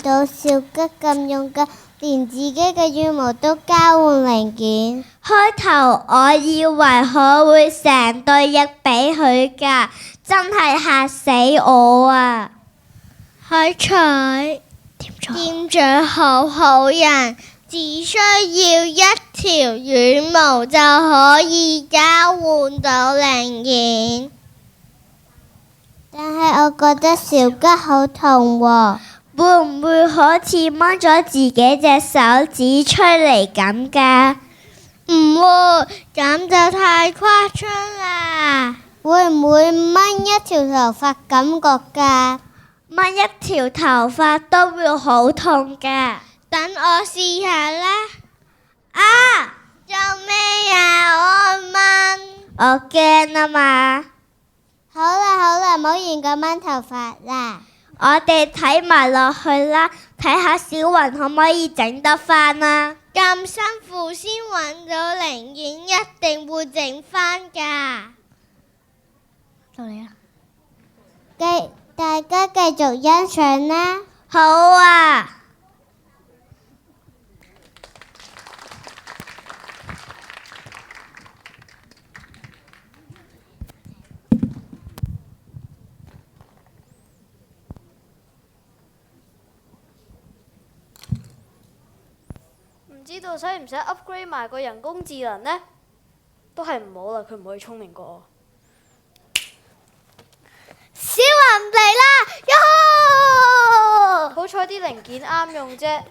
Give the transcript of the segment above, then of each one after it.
到小吉咁勇敢，連自己嘅羽毛都交換零件。開頭我以為佢會成對翼俾佢㗎，真係嚇死我啊！好彩店長好人，只需要一條羽毛就可以交換到零件。但係我覺得小吉好痛喎，會唔會好似掹咗自己隻手指出嚟咁㗎？唔會，咁就太誇張啦。會唔會掹一條頭髮感覺㗎？掹一條頭髮都會好痛㗎。等我試下啦。啊！做咩呀？我掹。我驚啊嘛。好啦，唔好研究掹頭髮啦。我哋睇埋落去啦，睇下小雲可唔可以整得返啊？咁辛苦先揾到零件，一定會整返㗎。到你啦。大家繼續欣賞啦。好啊。唔知道使唔使 upgrade 埋個人工智能呢？都係唔好啦，佢唔可以聰明過我。小雲嚟啦！好彩啲零件啱用啫。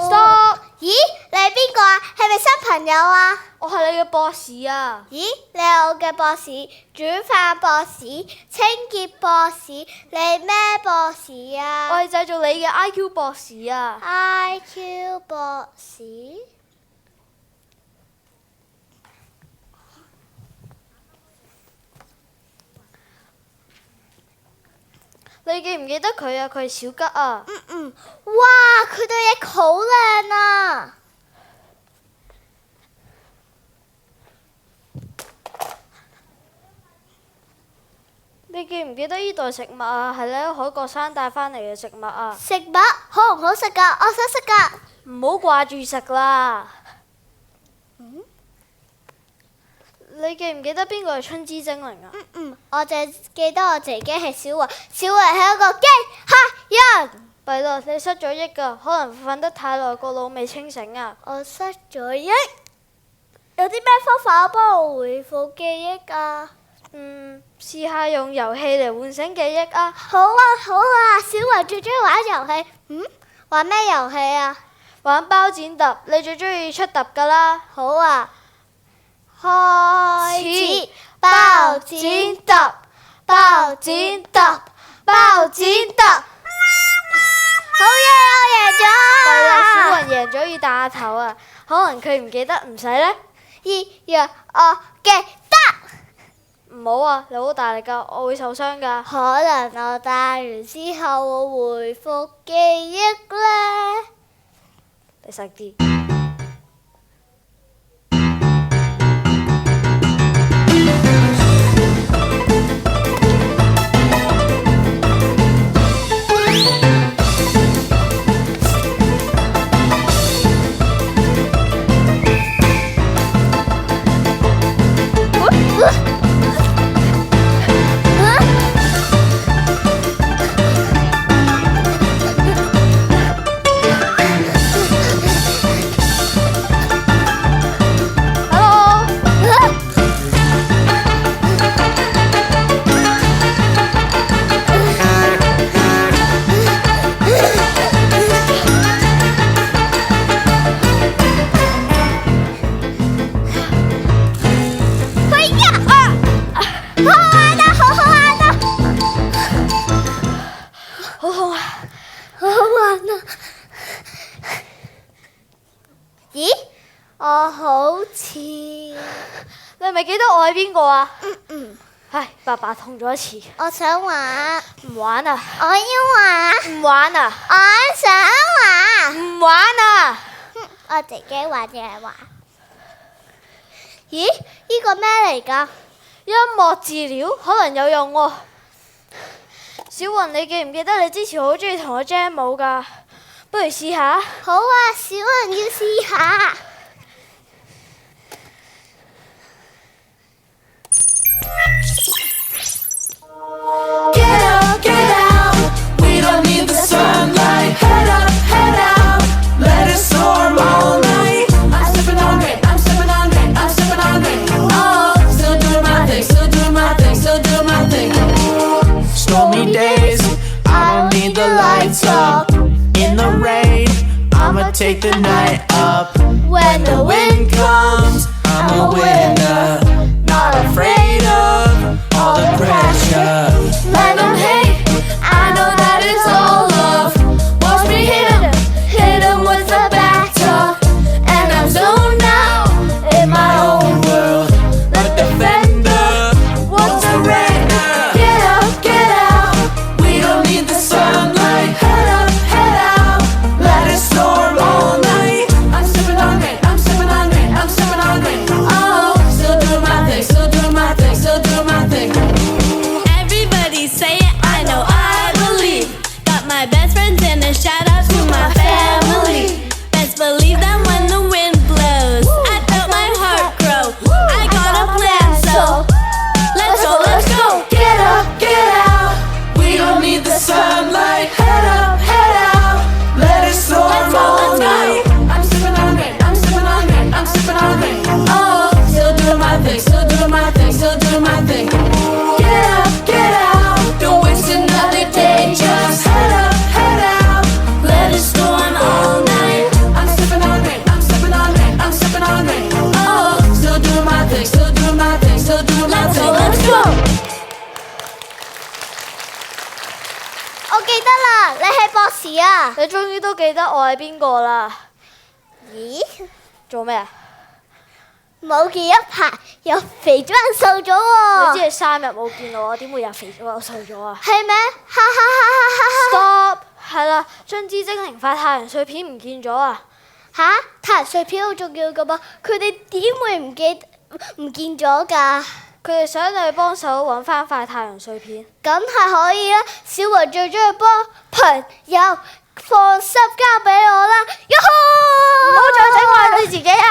Stop！ 咦，你係邊個啊？係咪新朋友啊？我係你嘅 boss 啊！咦，你係我嘅 boss，煮飯 boss，清潔 boss，你咩 boss 啊？我係製造你嘅 IQ boss 啊！ IQ boss？你記唔記得佢啊？佢係小吉啊！哇，佢對翼好靚啊！你記唔記得呢袋食物啊？係你喺海角山帶返嚟嘅食物啊！食物好唔好食㗎？我想食㗎。唔好掛住食啦！你記唔記得邊個係春之精靈啊？我淨記得我自己係小雲，小雲係一個機械人。弊啦，你失咗憶㗎，可能瞓得太耐，個腦未清醒啊！我失咗憶，有啲咩方法幫我回復記憶啊？試下用遊戲嚟喚醒記憶啊！好啊，小雲最中意玩遊戲。玩咩遊戲啊？玩包剪揼，你最中意出揼㗎啦！好啊，開始包剪揼，包剪揼，包剪揼。好嘢，我贏咗！弊啦，小雲贏咗要戴下頭啊！可能佢唔記得，唔使呢？我記得。唔好啊！你好大力㗎，我會受傷㗎。可能我戴完之後我回復記憶呢？你細啲。我好似你係咪記得我係邊個啊？唉，白白痛咗一次。我想玩，唔玩啊！我要玩，唔玩啊！我想玩，唔玩啊！我自己玩嘅玩。咦？呢個咩嚟㗎？音樂治療可能有用喎。小雲，你記唔記得你之前好中意同我 jam 舞㗎？不如試下。好啊，小雲要試下。Get up, get out. We don't need the sunlight. Head up, head out. Let it storm all night. I'm sipping on rain, I'm sipping on rain, I'm sipping on rain. Oh, still doing my thing, still doing my thing, still doing my thing. Stormy days, I don't need the lights up. In the rain, I'ma take the night up. When the wind comes, I'm a winner. Not afraid of all the pressure. Let them hate, I know that it's all love. Watch me hit 'em with the batter. And I'm zoned out in my own world. Like the defender, what's a surrender? Get up, get out. We don't need the sunlight. Head up, head out. Let it storm all night. I'm sipping on rain, I'm sipping on rain, I'm sipping on rain. Oh, still doing my thing, still doing my thing, still doing my thing. Everybody say it, I know I believe. Got my best friends and a shout out to my family. Best believe that when the wind blows, I felt my heart grow. I got a plan, so let's go, let's go. Get up, get out. We don't need the sunlight. Head up, head out. Let it storm Let's go, all let's go. night. I'm sipping on rain, I'm sipping on rain, I'm sipping on rain. Oh, still doing my thing, still doing my thing, still doing my thing. Get up, get out. Don't waste another day. Just head up, head out. Let it storm all night. I'm sipping on rain, I'm sipping on rain, I'm sipping on rain. Oh, still doing my thing, still doing my thing, still doing my Let's thing. go, let's go. 我記得啦，你係博士啊！你終於都記得我係邊個啦？咦？做咩啊？冇見一排又肥咗人瘦咗喎。你知你3日冇見我，點會又肥咗又瘦咗啊係咩？哈哈哈哈哈哈！ ？Stop！係啦，將支精靈塊太陽碎片唔見咗啊！吓？太陽碎片好重要噶噃，佢哋點會唔見咗㗎？佢哋想你幫手揾翻塊太陽碎片。梗係可以啦，小雲最中意幫朋友，放心交俾我啦！喲呵！唔好再整壞你自己啊！